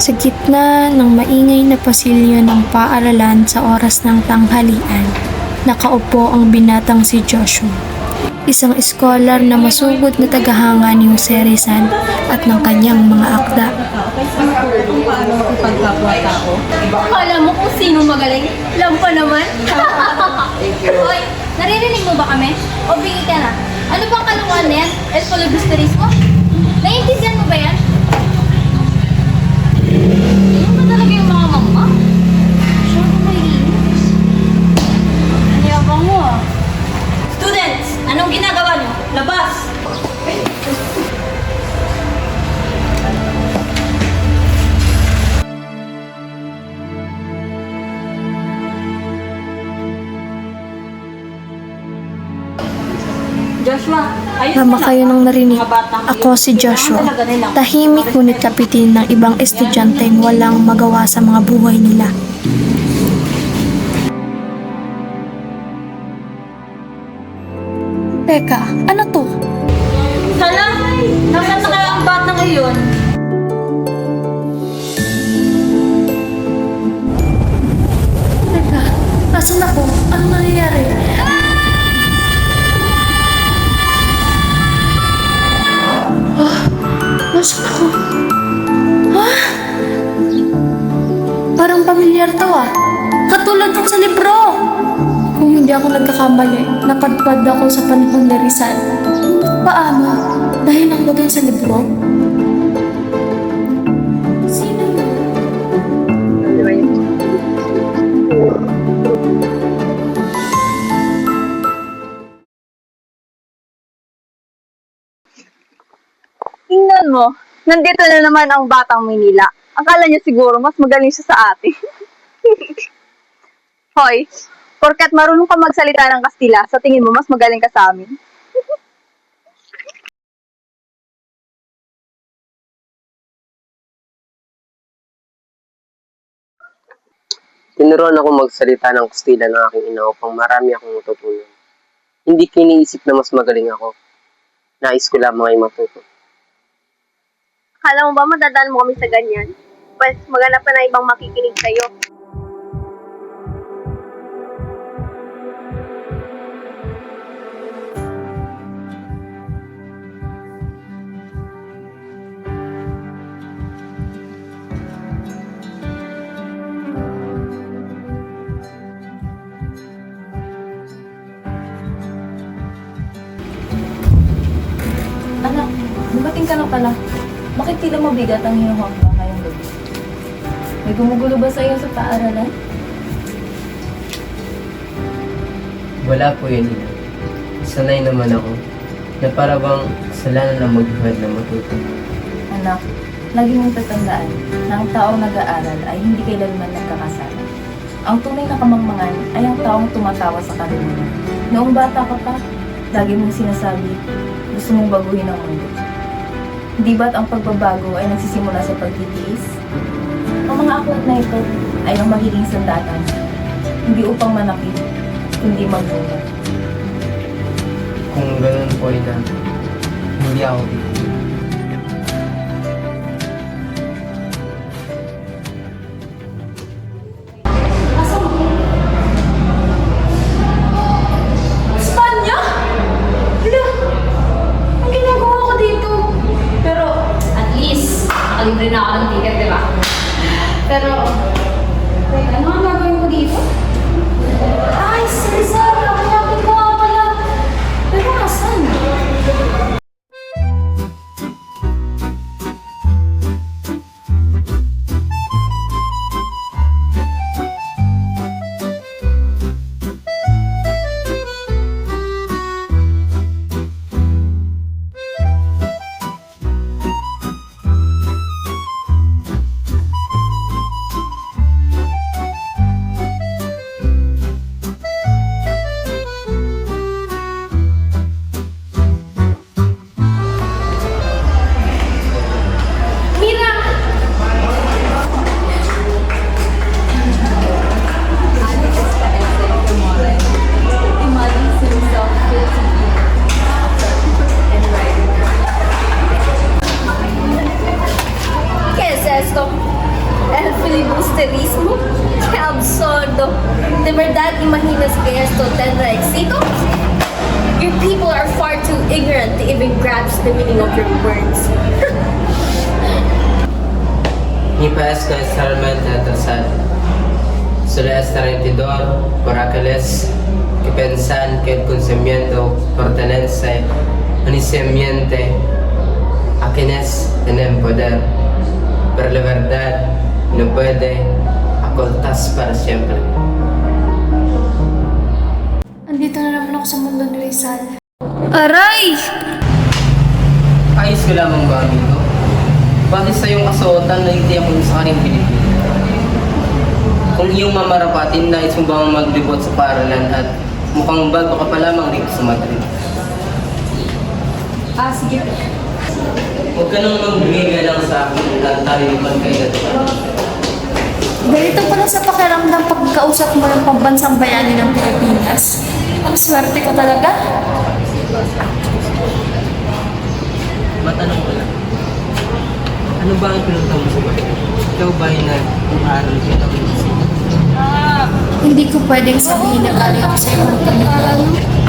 Sa gitna ng maingay na pasilyo ng paaralan sa oras ng tanghalian, nakaupo ang binatang si Joshua. Isang scholar na masugod na tagahanga ni Jose Rizal at ng kanyang mga akda. Akala mo kung sino magaling? Lampa naman. Hoy, naririnig mo ba kami? O bingi ka na? Ano bang kalungan na yan? El filibusterismo? Naiintindihan mo ba yan? Yan ba talaga yung mga mama? Sure ko maiinis. Ang yabang mo ah. Students, anong ginagawa niyo? Labas! Joshua, ayos Tama na. kayo nang narinig. Mga batang Ako si Joshua. Kailangan talaga nilang- Tahimik ngunit kapitin ng ibang estudyanteng walang magawa sa mga buhay nila. Teka, ano to? Sana, nasaan na kaya ang batang ngayon? Teka, nasan ako? Ano nangyayari? Nasaan ako? Parang pamilyar to ah. Katulad nung sa libro. Kung hindi ako nagkakamali, napadpad ako sa panahon ni Rizal. Paano? Dahil lang ba dun sa libro? Sino yun? Tingnan mo, nandito na naman ang Batang Maynila. Akala niya siguro mas magaling siya sa atin. Hoy, porkat marunong ka magsalita ng Kastila, sa tingin mo mas magaling ka sa amin. Tinuruan ako magsalita ng Kastila ng aking ina upang marami akong matutunan. Hindi ko iniisip na mas magaling ako. Nais ko lamang ay matuto. Akala mo ba madadaan mo kami sa ganyan? Pues, maghanap ka na ibang makikinig sa'yo. Anak, dumating ka na pala. Bakit tila mabigat ang hinuhangga ngayong gabi? May gumugulo ba sa'yo sa paaralan? Wala po yun, ina. Sanay naman ako na para bang kasalanan lang magbuhat na matuto. Anak, lagi mong tatandaan na ang taong nag-aaral ay hindi kailanman nagkakasala. Ang tunay na kamangmangan ay ang taong tumatawa sa karunungan. Noong bata ka pa, lagi mong sinasabi, gusto mong baguhin ang mundo. Hindi ba't ang pagbabago ay nagsisimula sa pagtitiis? Ang mga aklat na ito ay ang magiging sandatan, hindi upang manakit, kundi magbunga. Kung ganun po, ina, hindi ako titigil. Espanya? Hala, ang ginagawa ko dito. Pero, at least, nakalibre na ako ng ticket, di ba? Pero, wait, ano ang gagawin ko dito? Ay, si Rizal, kapilapit ko nga pala. Pero asan? asterismo? ¡Qué absurdo! ¿De verdad imaginas que esto tendrá éxito? Your people are far too ignorant to even grasp the meaning of your words. Mi paesca es realmente atrasado. Suele estar entendedor por aquellos que piensan que el conocimiento pertenece únicamente a quienes tienen poder, pero la verdad no puede ocultarse para siempre. Andito na naman ako sa mundo ni Rizal. Aray! Ayos ka lamang ba, amigo? Bakit sa iyong kasuotan na hindi ako sa karing Pilipino? Kung iyong mamarapatin, nais mo bang maglibot sa paaralan at mukhang bago ka pa lamang dito sa Madrid? Sige. Huwag ka nang magbigay lang sa akin at tayo magkailan. Ganito pala sa pakiramdam pagkausap mo ng pambansang bayani ng Pilipinas. Ang swerte ko talaga. Matanong ko lang. Ano ba ang pinunta mo sa Madrid? Ikaw ba ay nag-aaral ka ng medicine? Hindi ko pwedeng sabihin na galing ako sa ibang kanila.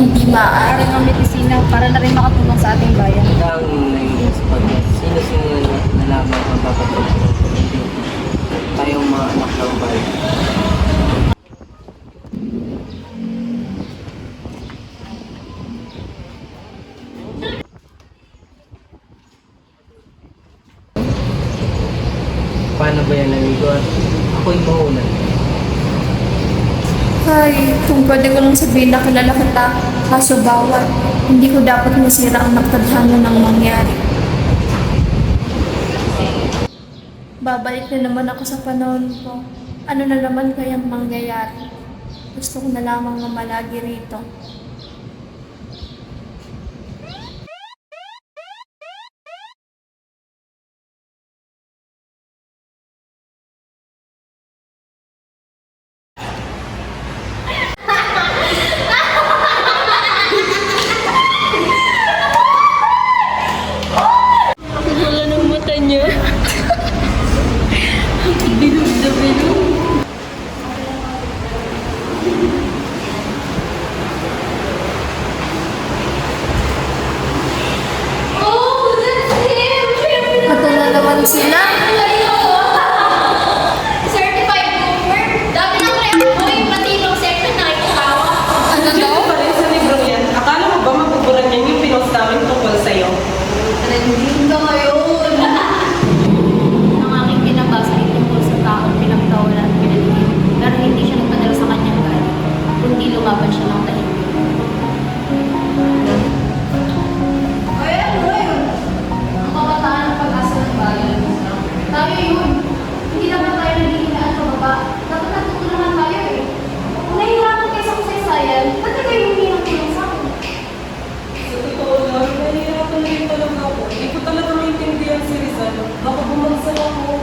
Hindi maaari. Ang medisina para na rin makatulong sa ating bayan. Ang nainis pag sino-sino na lamang ang papatulong ng Pilipino. Tayong mga anak ng bayan. Paano ba yan, amigo? Ako'y mauna. Ay, kung pwede ko lang sabihin na kilala kita, kaso bawal. Hindi ko dapat masira ang nagtadhana ng mangyari. Babalik na naman ako sa panahon ko. Ano na naman kayang mangyayari? Gusto ko na lamang mamalagi rito. Ito na naman sila. Certified boomer? Dami ng rep mo yung matinong section na ikaw. Ano daw? Pa rin sa librong yan. Akala mo ba mabuburan yan yung pinost namin tungkol sa'yo? Trending ka ngayon. Ang aking pinabasa ay tungkol sa taong pinagtawalan at pinaligid. Pero hindi siya nagpadala sa kanyang galit, kundi lumaban siya ng tahimik. Ang kabataan ng pag-asa ng bayan. Tayo yun. Hindi dapat tayo naghihinaan sa baba. Dapat natutulungan tayo eh. Kung nahihirapan kayo sa kasaysayan, ba't na kayo humingi ng tulong sa akin? Sa totoo lang, nahihirapan na rin talaga ako. Hindi ko talaga maintindihan si Rizal. Baka bumagsak ako.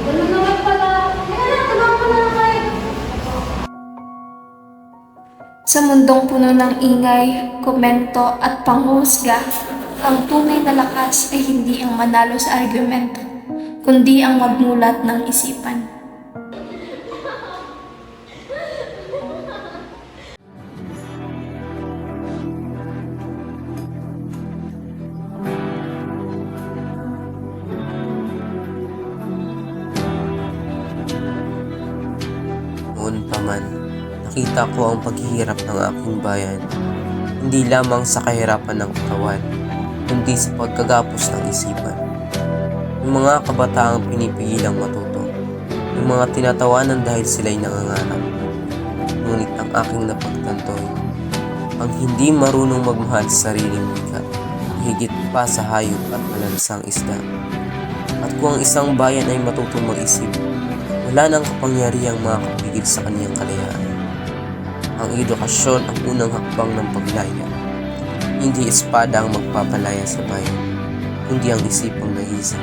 Ganun naman pala. Kaya na, tulungan ko na lang kayo. Sa mundong puno ng ingay, komento at panghusga, ang tunay na lakas ay hindi ang manalo sa argumento, kundi ang magmulat ng isipan. Noon pa man, nakita ko ang paghihirap ng aking bayan, hindi lamang sa kahirapan ng katawan, kundi sa pagkagapos ng isipan. Yung mga kabataang pinipigilang matuto, yung mga tinatawanan dahil sila'y nangangarap. Ngunit ang aking napagtantoy, ang hindi marunong magmahal sa sariling wika, higit pa sa hayop at malansang isda. At kung ang isang bayan ay matutong mag-isip, wala nang kapangyarihang makakapigil sa kaniyang kalayaan. Ang edukasyon ang unang hakbang ng paglaya. Hindi espada ang magpapalaya sa bayan, kundi ang isipang nag-iisip.